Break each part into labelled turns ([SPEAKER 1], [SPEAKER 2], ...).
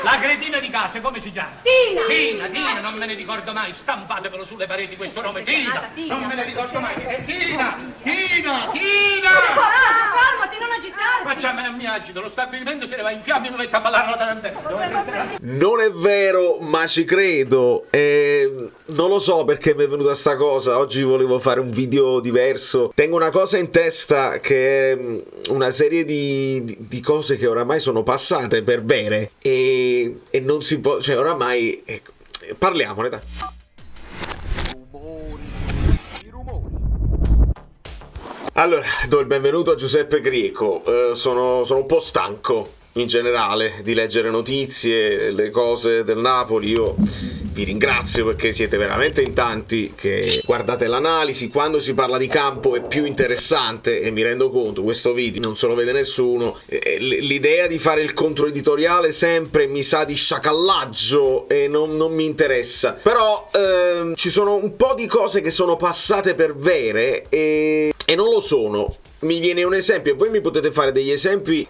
[SPEAKER 1] La cretina di casa, come si chiama? Tina, non me ne ricordo mai. Stampatevelo sulle pareti questo nome, Tina. Non me ne ricordo mai. Tina.
[SPEAKER 2] Calmati, non agitare.
[SPEAKER 1] Facciamo, mi agito, lo stabilimento se ne va in fiamme e mi metto a ballare la tarantella.
[SPEAKER 3] Non è vero, ma ci credo. Non lo so perché mi è venuta sta cosa. Oggi volevo fare un video diverso. Tengo una cosa in testa che è una serie di cose che oramai sono passate per vere e non si può, cioè oramai parliamone, dai. Allora, do il benvenuto a Giuseppe Grieco. Sono un po' stanco in generale di leggere notizie, le cose del Napoli. Io vi ringrazio perché siete veramente in tanti che guardate l'analisi. Quando si parla di campo è più interessante e mi rendo conto, questo video non se lo vede nessuno. L'idea di fare il controeditoriale sempre mi sa di sciacallaggio e non mi interessa. Però ci sono un po' di cose che sono passate per vere e non lo sono. Mi viene un esempio e voi mi potete fare degli esempi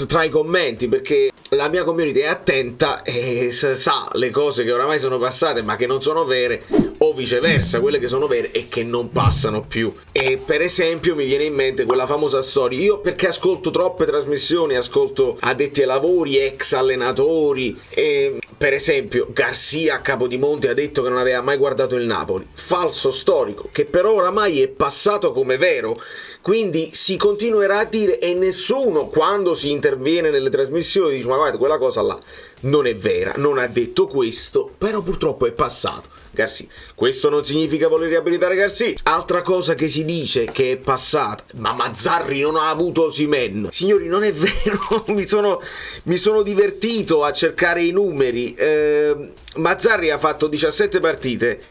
[SPEAKER 3] tra i commenti, perché la mia community è attenta e sa le cose che oramai sono passate ma che non sono vere, o viceversa quelle che sono vere e che non passano più. E per esempio mi viene in mente quella famosa storia, io perché ascolto troppe trasmissioni, ascolto addetti ai lavori, ex allenatori, e per esempio Garcia a Capodimonte ha detto che non aveva mai guardato il Napoli, falso storico che però oramai è passato come vero. Quindi si continuerà a dire e nessuno, quando si interviene nelle trasmissioni, dice ma guarda, quella cosa là non è vera, non ha detto questo, però purtroppo è passato. Garcia. Questo non significa voler riabilitare Garcia. Altra cosa che si dice che è passata, ma Mazzarri non ha avuto Osimhen. Signori, non è vero. mi sono divertito a cercare i numeri. Mazzarri ha fatto 17 partite,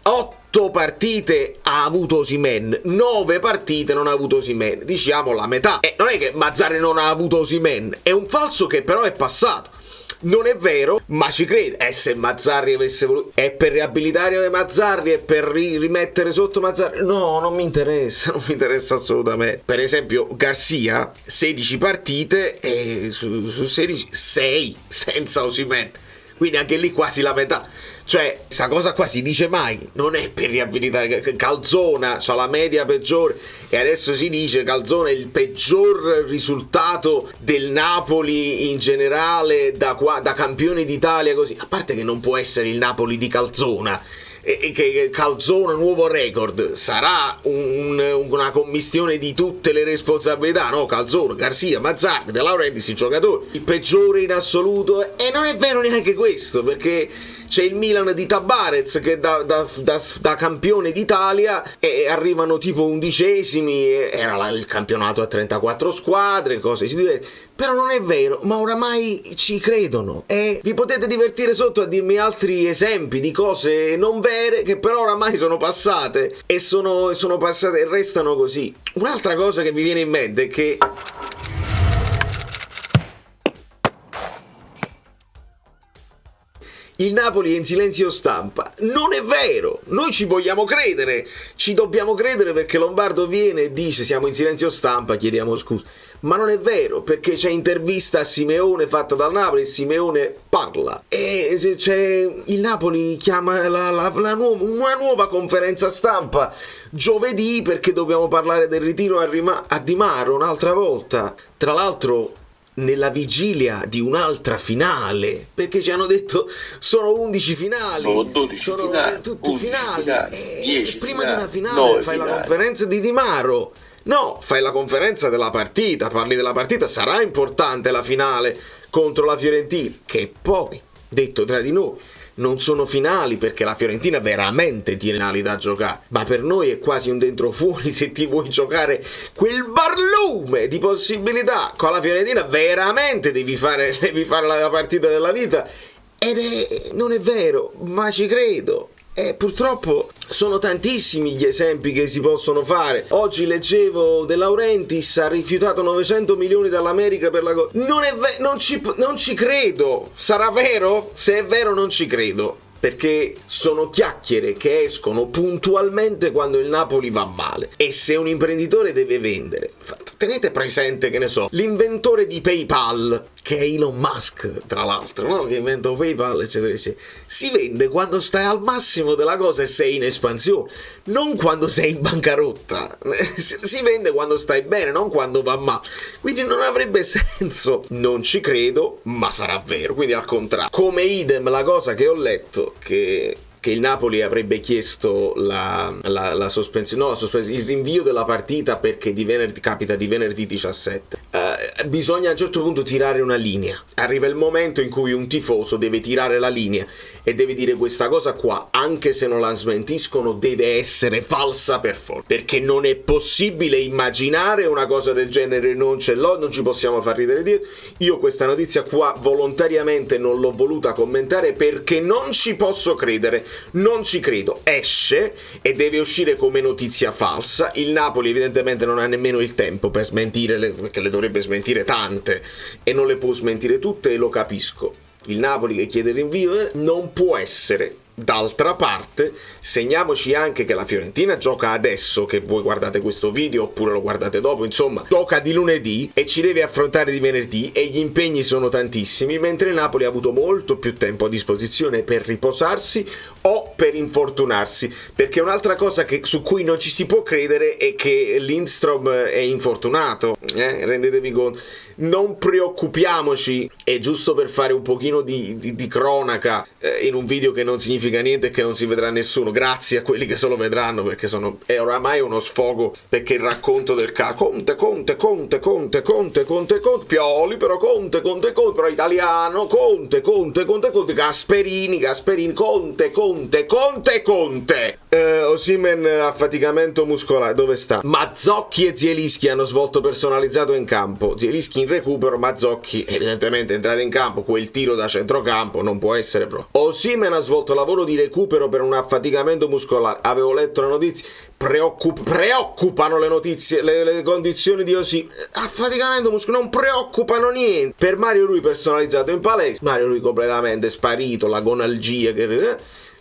[SPEAKER 3] 8 partite ha avuto Osimhen, 9 partite non ha avuto Osimhen, diciamo la metà. Non è che Mazzarri non ha avuto Osimhen, è un falso che però è passato. Non è vero, ma ci crede. Se Mazzarri avesse voluto, è per riabilitare Mazzarri, è per rimettere sotto Mazzarri. No, non mi interessa assolutamente. Per esempio Garcia, 16 partite e su 16 6 senza Osimhen, quindi anche lì quasi la metà. Cioè, sta cosa qua si dice mai, non è per riabilitare. Calzona c'ha la media peggiore e adesso si dice Calzona è il peggior risultato del Napoli in generale da campione d'Italia, così. A parte che non può essere il Napoli di Calzona, e che Calzona nuovo record sarà una commistione di tutte le responsabilità, no? Calzona, Garcia, Mazzarri, De Laurentiis, i giocatori, il peggiore in assoluto, e non è vero neanche questo, perché c'è il Milan di Tabarez che da campione d'Italia e arrivano tipo 11esimi, era il campionato a 34 squadre, cose si. Però non è vero, ma oramai ci credono e vi potete divertire sotto a dirmi altri esempi di cose non vere che però oramai sono passate e sono passate e restano così. Un'altra cosa che mi viene in mente è che il Napoli è in silenzio stampa. Non è vero, noi ci vogliamo credere, ci dobbiamo credere perché Lombardo viene e dice siamo in silenzio stampa, chiediamo scusa. Ma non è vero, perché c'è intervista a Simeone fatta dal Napoli e Simeone parla. E c'è il Napoli chiama una nuova conferenza stampa giovedì perché dobbiamo parlare del ritiro a Di Maro un'altra volta. Tra l'altro nella vigilia di un'altra finale, perché ci hanno detto sono 11 finali,
[SPEAKER 4] sono 12
[SPEAKER 3] sono
[SPEAKER 4] finali,
[SPEAKER 3] tutti finali,
[SPEAKER 4] 10
[SPEAKER 3] prima
[SPEAKER 4] finali,
[SPEAKER 3] di una finale fai
[SPEAKER 4] finali.
[SPEAKER 3] la conferenza di Di Maro, no, fai la conferenza della partita, parli della partita, sarà importante la finale contro la Fiorentina, che poi, detto tra di noi, non sono finali perché la Fiorentina veramente tiene finali da giocare, ma per noi è quasi un dentro fuori. Se ti vuoi giocare quel barlume di possibilità con la Fiorentina veramente devi fare la partita della vita, non è vero, ma ci credo. E purtroppo sono tantissimi gli esempi che si possono fare. Oggi leggevo De Laurentiis ha rifiutato 900 milioni dall'America per la cosa. Non ci credo. Sarà vero? Se è vero non ci credo, perché sono chiacchiere che escono puntualmente quando il Napoli va male. E se un imprenditore deve vendere, tenete presente, che ne so, l'inventore di PayPal, che è Elon Musk, tra l'altro, no? Che inventò PayPal, eccetera, eccetera. Si vende quando stai al massimo della cosa e sei in espansione, non quando sei in bancarotta. Si vende quando stai bene, non quando va male. Quindi non avrebbe senso. Non ci credo, ma sarà vero. Quindi al contrario. Come idem la cosa che ho letto, che il Napoli avrebbe chiesto la sospensione, no, il rinvio della partita perché capita di venerdì 17. Bisogna a un certo punto tirare una linea. Arriva il momento in cui un tifoso deve tirare la linea e deve dire: questa cosa qua, anche se non la smentiscono, deve essere falsa per forza, perché non è possibile immaginare una cosa del genere. Non ci possiamo far ridere dietro. Io questa notizia qua volontariamente non l'ho voluta commentare perché non ci posso credere. Non ci credo. Esce e deve uscire come notizia falsa. Il Napoli evidentemente non ha nemmeno il tempo per smentire perché le dovrebbe smentire tante e non le può smentire tutte, e lo capisco. Il Napoli che chiede il rinvio non può essere. D'altra parte, segniamoci anche che la Fiorentina gioca adesso, che voi guardate questo video oppure lo guardate dopo, insomma, gioca di lunedì e ci deve affrontare di venerdì e gli impegni sono tantissimi, mentre il Napoli ha avuto molto più tempo a disposizione per riposarsi o per infortunarsi, perché un'altra cosa su cui non ci si può credere è che Lindstrom è infortunato, rendetevi conto. Non preoccupiamoci, è giusto per fare un pochino di cronaca in un video che non significa niente e che non si vedrà nessuno, grazie a quelli che se lo vedranno, perché è oramai uno sfogo, perché il racconto del Conte, Pioli, però Conte, però italiano, Conte, Gasperini, Conte. Osimhen affaticamento muscolare, dove sta? Mazzocchi e Zielinski hanno svolto personalizzato in campo, Zielinski in recupero, Mazzocchi evidentemente è entrato in campo, quel tiro da centrocampo non può essere pro. Osimhen ha svolto lavoro di recupero per un affaticamento muscolare, avevo letto la notizia, preoccupano le notizie, le condizioni di Osimhen, affaticamento muscolare, non preoccupano niente. Per Mario Rui personalizzato in palestra, Mario Rui completamente sparito, la gonalgia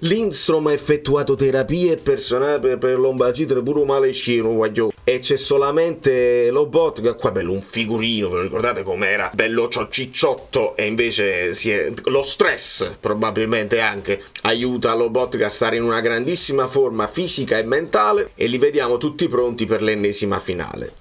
[SPEAKER 3] Lindstrom ha effettuato terapie personali per lombacite pure male schieno, guaglio. E c'è solamente Lobotka, qua bello un figurino, ve lo ricordate com'era? Bello cicciotto, e invece lo stress probabilmente anche aiuta Lobotka a stare in una grandissima forma fisica e mentale, e li vediamo tutti pronti per l'ennesima finale.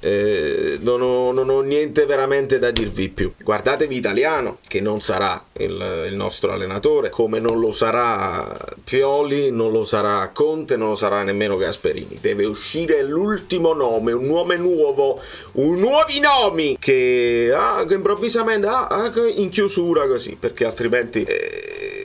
[SPEAKER 3] Non ho niente veramente da dirvi più. Guardatevi Italiano, che non sarà il nostro allenatore, come non lo sarà Pioli, non lo sarà Conte, non lo sarà nemmeno Gasperini. Deve uscire l'ultimo nome, un nome nuovo, nuovi nomi che improvvisamente in chiusura così, perché altrimenti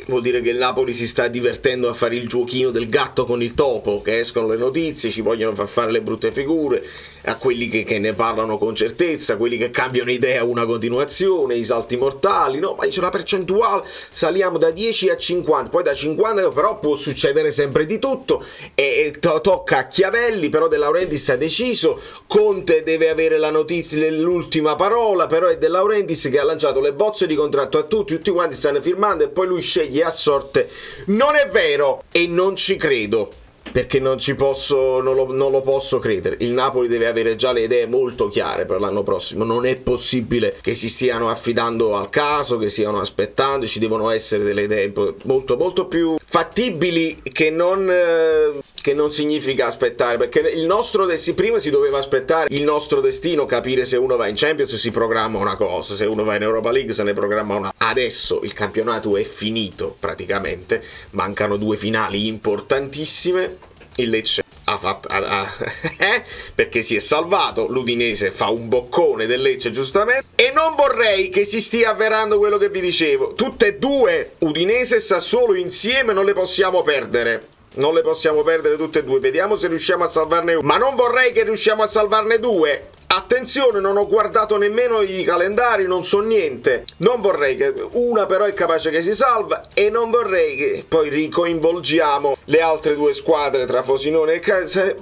[SPEAKER 3] vuol dire che il Napoli si sta divertendo a fare il giochino del gatto con il topo, che escono le notizie, ci vogliono far fare le brutte figure a quelli che ne parlano con certezza, quelli che cambiano idea una continuazione, i salti mortali, no, ma dice la percentuale, saliamo da 10 a 50, poi da 50 però può succedere sempre di tutto, e tocca a Chiavelli, però De Laurentiis ha deciso, Conte deve avere la notizia, l'ultima parola, però è De Laurentiis che ha lanciato le bozze di contratto a tutti quanti stanno firmando e poi lui sceglie a sorte. Non è vero, e non ci credo, perché non lo posso credere. Il Napoli deve avere già le idee molto chiare per l'anno prossimo, non è possibile che si stiano affidando al caso, che stiano aspettando, ci devono essere delle idee molto molto più fattibili, che non significa aspettare, perché il nostro destino, prima si doveva aspettare il nostro destino, capire se uno va in Champions si programma una cosa, se uno va in Europa League se ne programma una. Adesso il campionato è finito praticamente, mancano 2 finali importantissime, il Lecce ha fatto perché si è salvato, l'Udinese fa un boccone del Lecce giustamente, e non vorrei che si stia avverando quello che vi dicevo, tutte e due, Udinese e Sassuolo insieme, non le possiamo perdere. Non le possiamo perdere tutte e due, vediamo se riusciamo a salvarne uno, ma non vorrei che riusciamo a salvarne 2. Attenzione, non ho guardato nemmeno i calendari, non so niente. Non vorrei che una però è capace che si salva, e non vorrei che poi ricoinvolgiamo le altre 2 squadre tra Frosinone e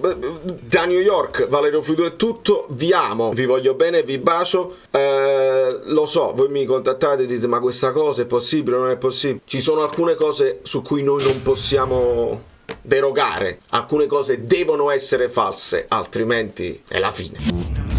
[SPEAKER 3] da New York. Valerio Fluido è tutto, vi amo, vi voglio bene, vi bacio. Lo so, voi mi contattate e dite: ma questa cosa è possibile o non è possibile? Ci sono alcune cose su cui noi non possiamo derogare, alcune cose devono essere false, altrimenti è la fine.